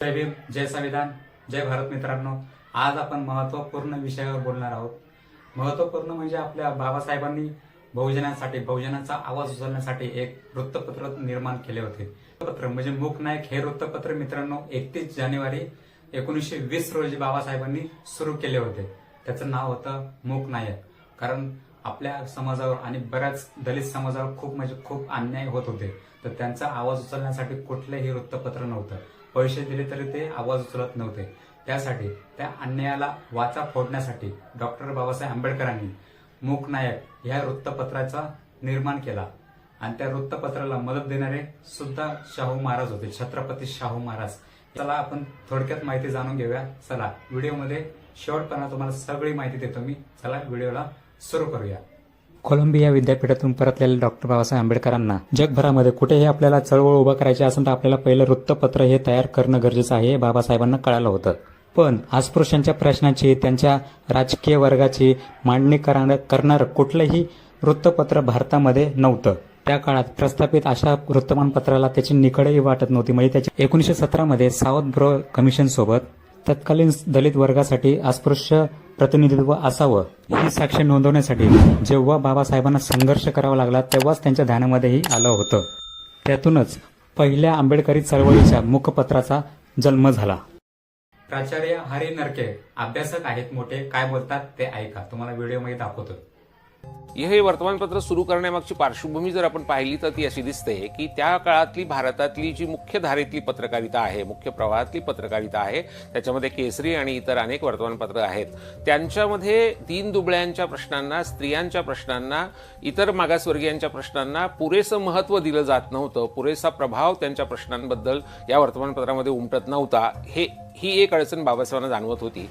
जय भीम, जय संविधान, जय भारत. मित्रांनो, आज आपण महत्त्वपूर्ण विषयावर बोलणार आहोत. महत्त्वपूर्ण म्हणजे आपल्या बाबासाहेबांनी बहुजनांचा आवाज उचलण्यासाठी एक वृत्तपत्र निर्माण केले होते. वृत्तपत्र म्हणजे मूक नायक हे वृत्तपत्र मित्रांनो 31 जानेवारी 1920 रोजी बाबासाहेबांनी सुरू केले होते. त्याचं नाव होतं मूक नायक. कारण आपल्या समाजावर आणि बऱ्याच दलित समाजावर खूप अन्याय होत होते. तर त्यांचा आवाज उचलण्यासाठी कुठलेही वृत्तपत्र नव्हतं. पैसे दिले तरी ते आवाज उचलत नव्हते. त्यासाठी त्या अन्यायाला वाचा फोडण्यासाठी डॉक्टर बाबासाहेब आंबेडकरांनी मूक नायक या वृत्तपत्राचा निर्माण केला. आणि त्या वृत्तपत्राला मदत देणारे सुद्धा शाहू महाराज होते, छत्रपती शाहू महाराज. चला आपण थोडक्यात माहिती जाणून घेऊया. चला व्हिडिओमध्ये शेवटपर्यंत तुम्हाला सगळी माहिती देतो मी. चला व्हिडिओला सुरू करूया. कोलंबिया विद्यापीठातून परतलेल्या डॉक्टर बाबासाहेब आंबेडकरांना जगभरामध्ये कुठेही आपल्याला चळवळ उभा करायची असेल तर आपल्याला पहिलं वृत्तपत्र हे तयार करणं गरजेचं आहे हे बाबासाहेबांना कळालं होतं. पण अस्पृश्यांच्या प्रश्नाची, त्यांच्या राजकीय वर्गाची मांडणी करणारं कुठलंही वृत्तपत्र भारतामध्ये नव्हतं. त्या काळात प्रस्थापित अशा वृत्तमानपत्राला त्याची निकडही वाटत नव्हती. म्हणजे त्याच्या 1917 मध्ये साऊथ ब्रो कमिशन सोबत तत्कालीन दलित वर्गासाठी अस्पृश्य प्रतिनिधित्व असावं ही साक्ष नोंदवण्यासाठी जेव्हा बाबासाहेबांना संघर्ष करावा लागला तेव्हाच त्यांच्या ध्यानामध्येही आलं होतं. त्यातूनच पहिल्या आंबेडकरी चळवळीच्या मुखपत्राचा जन्म झाला. प्राचार्य हरी नरके अभ्यासक आहेत मोठे, काय बोलतात ते ऐका. तुम्हाला व्हिडिओमध्ये दाखवतो. हे वर्तमानपत्र सुरू करण्यामागची पार्श्वभूमी जर आपण पाहिली तर ती अशी दिसते की त्या काळातली भारतातली जी मुख्य धारेतली पत्रकारिता आहे, मुख्य प्रवाहातली पत्रकारिता आहे, त्याच्यामध्ये केसरी आणि इतर अनेक वर्तमानपत्र आहेत. त्यांच्यामध्ये दीनदुबळ्यांच्या प्रश्नांना, स्त्रियांच्या प्रश्नांना, इतर मागासवर्गीयांच्या प्रश्नांना पुरेसं महत्त्व दिलं जात नव्हतं. पुरेसा प्रभाव त्यांच्या प्रश्नांबद्दल या वर्तमानपत्रामध्ये उमटत नव्हता. ही एक अडचण बाबासाहेबांना जाणवत होती.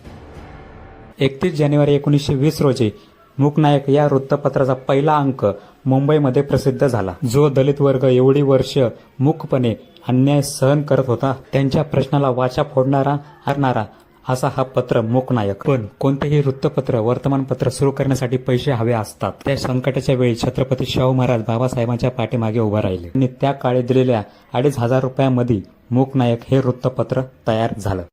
31 जानेवारी 1920 रोजी मूक नायक या वृत्तपत्राचा पहिला अंक मुंबईमध्ये प्रसिद्ध झाला. जो दलित वर्ग एवढी वर्ष मूकपणे अन्याय सहन करत होता, त्यांच्या प्रश्नाला वाचा फोडणारा असा हा पत्र मूक नायक. पण कोणतेही वृत्तपत्र, वर्तमानपत्र सुरू करण्यासाठी पैसे हवे असतात. त्या संकटाच्या वेळी छत्रपती शाहू महाराज बाबासाहेबांच्या पाठीमागे उभा राहिले आणि त्या काळी दिलेल्या 2,500 रुपयामध्ये मूक नायक हे वृत्तपत्र तयार झालं.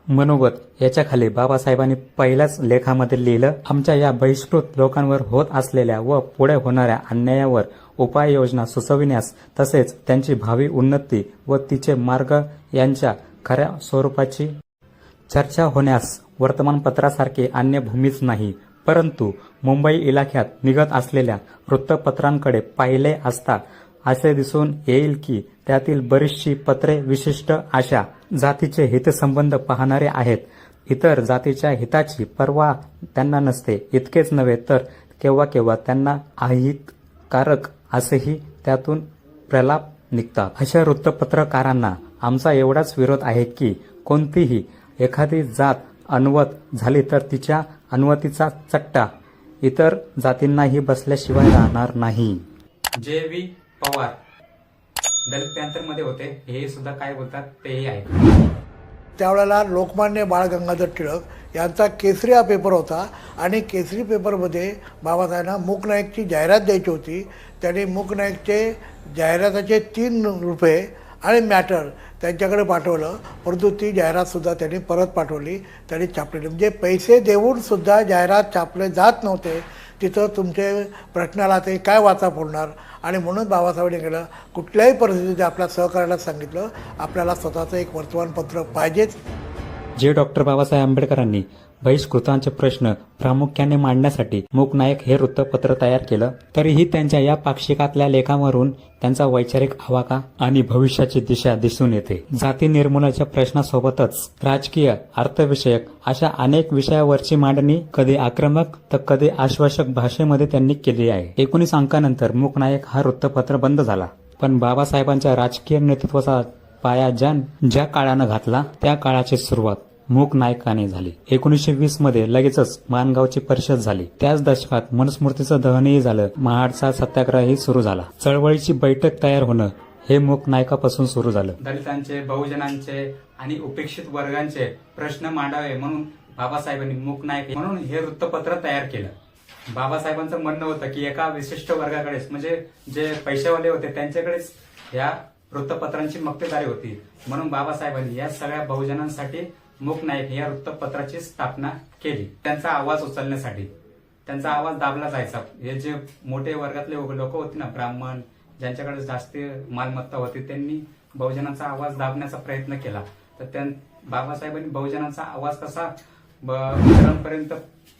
मनोगत याच्या खाली बाबासाहेबांनी पहिल्याच लेखामध्ये लिहिलं, आमच्या या बहिष्कृत लोकांवर होत असलेल्या व पुढे होणाऱ्या अन्यायावर उपाययोजना सुचविण्यास तसेच त्यांची भावी उन्नती व तिचे मार्ग यांच्या खऱ्या स्वरूपाची चर्चा होण्यास वर्तमानपत्रासारखे अन्य भूमीच नाही, परंतु मुंबई इलाख्यात निघत असलेल्या वृत्तपत्रांकडे पाहिले असता असे दिसून येईल की त्यातील बरीचशी पत्रे विशिष्ट अशा जातीचे हितसंबंध पाहणारे आहेत. इतर जातीच्या हिताची पर्वा त्यांना नसते. इतकेच नव्हे तर केव्हा केव्हा त्यांना अहितकारक असेही त्यातून प्रलाप निघतात. अशा वृत्तपत्रकारांना आमचा एवढाच विरोध आहे की कोणतीही एखादी जात अन्वत झाली तर तिच्या अन्वतीचा चट्टा इतर जातींनाही बसल्याशिवाय राहणार नाही. जे.व्ही. पवार दलित पॅंथरमध्ये होते, हे सुद्धा काय बोलतात तेही आहे. त्यावेळेला लोकमान्य बाळ गंगाधर टिळक यांचा केसरी हा पेपर होता आणि केसरी पेपरमध्ये बाबासाहेबांना मूक नायकची जाहिरात द्यायची होती. त्यांनी मूक नायकचे जाहिराताचे 3 रुपये आणि मॅटर त्यांच्याकडे पाठवलं, परंतु ती जाहिरातसुद्धा त्यांनी परत पाठवली, त्यांनी छापलेली. म्हणजे पैसे देऊनसुद्धा जाहिरात छापले जात नव्हते. तिथं तुमचे प्रश्नाला ते काय वाचा फोडणार. आणि म्हणून बाबासाहेबांनी केलं, कुठल्याही परिस्थितीत आपल्या सहकार्याला सांगितलं, आपल्याला स्वतःचं एक वर्तमानपत्र पाहिजेच. जे डॉक्टर बाबासाहेब आंबेडकरांनी बहिष्कृतांचे प्रश्न प्रामुख्याने मांडण्यासाठी मूक नायक हे वृत्तपत्र तयार केलं, तरीही त्यांच्या या पाक्षिकातल्या लेखांवरून त्यांचा वैचारिक आवाका आणि भविष्याची दिशा दिसून येते. जाती निर्मूलनाच्या प्रश्नासोबतच राजकीय, अर्थविषयक अशा अनेक विषयावरची मांडणी कधी आक्रमक तर कधी आश्वासक भाषेमध्ये त्यांनी केली आहे. 19 अंकानंतर मूक नायक हा वृत्तपत्र बंद झाला. पण बाबासाहेबांच्या राजकीय नेतृत्वाचा पाया ज्या काळानं घातला त्या काळाची सुरुवात मूक नायकाने झाली. 1920 मध्ये लगेचच माणगावची परिषद झाली. त्याच दशकात मनुस्मृतीचं दहनही झालं. महाडचा सत्याग्रहही सुरू झाला. चळवळीची बैठक तयार होणं हे मूक नायकापासून सुरू झालं. दलितांचे, बहुजनांचे आणि उपेक्षित वर्गांचे प्रश्न मांडावे म्हणून बाबासाहेबांनी मूक नायक म्हणून हे वृत्तपत्र तयार केलं. बाबासाहेबांचं म्हणणं होतं की एका विशिष्ट वर्गाकडेच, म्हणजे जे पैशावाले होते त्यांच्याकडेच या वृत्तपत्रांची मक्तेदारी होती. म्हणून बाबासाहेबांनी या सगळ्या बहुजनांसाठी मूक नायक या वृत्तपत्राची स्थापना केली. त्यांचा आवाज उचलण्यासाठी, त्यांचा आवाज दाबला जायचा. हे जे मोठे वर्गातले लोक होते ना, ब्राह्मण, ज्यांच्याकडे जास्त मालमत्ता होती, त्यांनी बहुजनांचा आवाज दाबण्याचा प्रयत्न केला. तर बाबासाहेबांनी बहुजनांचा आवाज कसा इतरांपर्यंत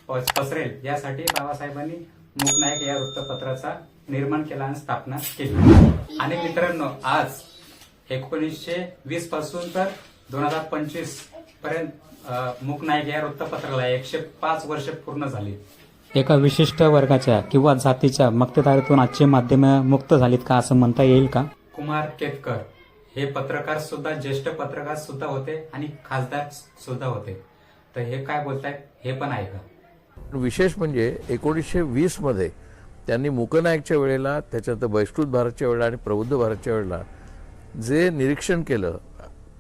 पसरेल यासाठी बाबासाहेबांनी मूक नायक या वृत्तपत्राचा निर्माण केला आणि स्थापना केली. आणि मित्रांनो, आज 1920 पासून तर 2025 पर्यंत मूक नायक या वृत्तपत्राला 105 वर्ष पूर्ण झाली. एका विशिष्ट वर्गाच्या किंवा जातीच्या मक्तेदारीतून आजची माध्यमे मुक्त झालीत का, असं म्हणता येईल का? कुमार केतकर हे पत्रकार सुद्धा, ज्येष्ठ पत्रकार सुद्धा होते आणि खासदार सुद्धा होते. तर हे काय बोलतायत हे पण ऐका. विशेष म्हणजे 1920 मध्ये त्यांनी मूकनायकच्या वेळेला, त्याच्यानंतर बहिष्कृत भारतच्या वेळेला आणि प्रबुद्ध भारतच्या वेळेला जे निरीक्षण केलं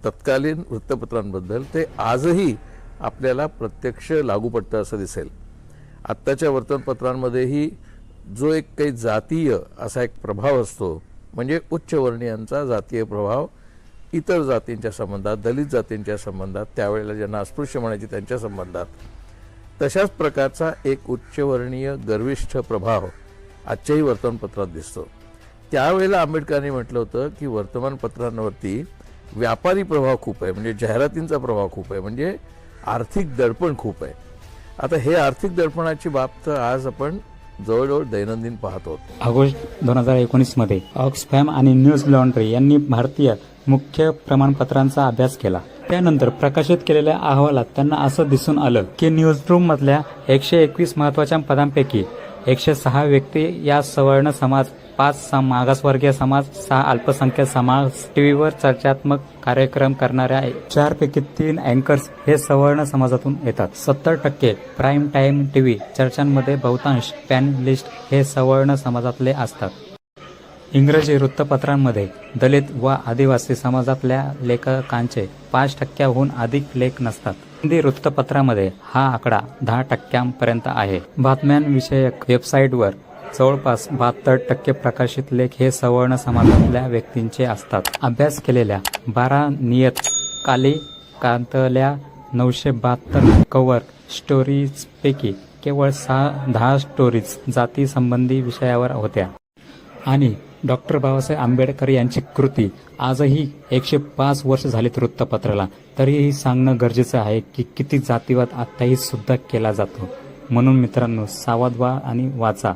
तत्कालीन वृत्तपत्रांबद्दल, ते आजही आपल्याला प्रत्यक्ष लागू पडतं असं दिसेल. आत्ताच्या वर्तमानपत्रांमध्येही जो एक काही जातीय असा एक प्रभाव असतो, म्हणजे उच्चवर्णीयांचा जातीय प्रभाव इतर जातींच्या संबंधात, दलित जातींच्या संबंधात, त्यावेळेला ज्यांना अस्पृश्य म्हणायचे त्यांच्या संबंधात, तशाच प्रकारचा एक उच्चवर्णीय गर्विष्ठ प्रभाव आजच्याही वर्तमानपत्रात दिसतो. त्यावेळेला आंबेडकरांनी म्हटलं होतं की वर्तमानपत्रांवरती व्यापारी प्रभाव खूप आहे, म्हणजे जाहिरातींचा प्रभाव खूप आहे, म्हणजे आर्थिक दडपण खूप आहे. आता हे आर्थिक दडपणाची बाब तर आज आपण जवळजवळ दैनंदिन पाहतो. ऑगस्ट 2019 मध्ये ऑक्सफॅम आणि न्यूज लॉन्ड्री यांनी भारतीय मुख्य प्रमाणपत्रांचा अभ्यास केला. त्यानंतर प्रकाशित केलेल्या अहवालात त्यांना असं दिसून आलं की न्यूजरूम मधल्या 121 महत्वाच्या पदांपैकी 106 व्यक्ती या सवर्ण समाज, 5 मागासवर्गीय समाज, 6 अल्पसंख्याक समाज, टीव्हीवर चर्चात्मक कार्यक्रम करणाऱ्या 4 पैकी 3 अँकर्स हे सवर्ण समाजातून येतात. 70% प्राईम टाइम टीव्ही चर्चांमध्ये बहुतांश पॅनलिस्ट हे सवर्ण समाजातले असतात. इंग्रजी वृत्तपत्रांमध्ये दलित व आदिवासी समाजातल्या लेखकांचे 5%हून अधिक लेख नसतात. हिंदी वृत्तपत्रामध्ये हा आकडा 10% आहे. बातम्यांविषयक वेबसाईटवर जवळपास 72% प्रकाशित लेख हे सवर्ण समाजातल्या व्यक्तींचे असतात. अभ्यास केलेल्या 12 नियतकालिकांतल्या 972 कव्हर स्टोरीजपैकी केवळ 10 स्टोरीज जाती संबंधी विषयावर होत्या. आणि डॉक्टर बाबासाहेब आंबेडकर यांची कृती आजही 105 वर्ष झालीत वृत्तपत्राला, तरीही सांगणं गरजेचं आहे की किती जातीवाद आताही सुद्धा केला जातो. म्हणून मित्रांनो, सावध व्हा आणि वाचा.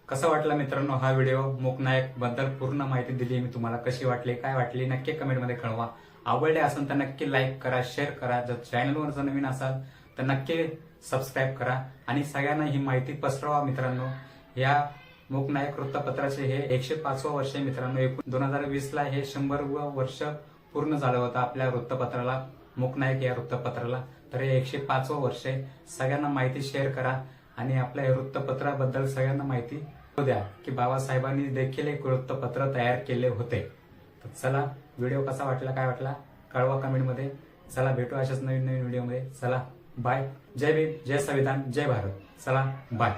कसा वाटला मित्रांनो हा व्हिडिओ? मूक नायक बद्दल पूर्ण माहिती दिली मी तुम्हाला. कशी वाटली, काय वाटली, नक्की कमेंटमध्ये कळवा. आवडले असेल तर नक्की लाईक करा, शेअर करा. जर चॅनलवर जर नवीन असाल तर नक्की सबस्क्राईब करा आणि सगळ्यांना ही माहिती पसरवा मित्रांनो. या मूक नायक वृत्तपत्राचे हे 105वं वर्ष आहे मित्रांनो. 2020ला हे 100वं वर्ष पूर्ण झालं होतं आपल्या वृत्तपत्राला, मूक नायक या वृत्तपत्राला. तर हे 105वं वर्ष आहे. सगळ्यांना माहिती शेअर करा आणि आपल्या या वृत्तपत्राबद्दल सगळ्यांना माहिती द्या की बाबासाहेबांनी देखील एक वृत्तपत्र तयार केले होते. तर चला, व्हिडिओ कसा वाटला, काय वाटला कळवा कमेंटमध्ये. चला, भेटू अशाच नवीन व्हिडिओमध्ये. चला, बाय. जय भीम, जय संविधान, जय भारत. चला, बाय.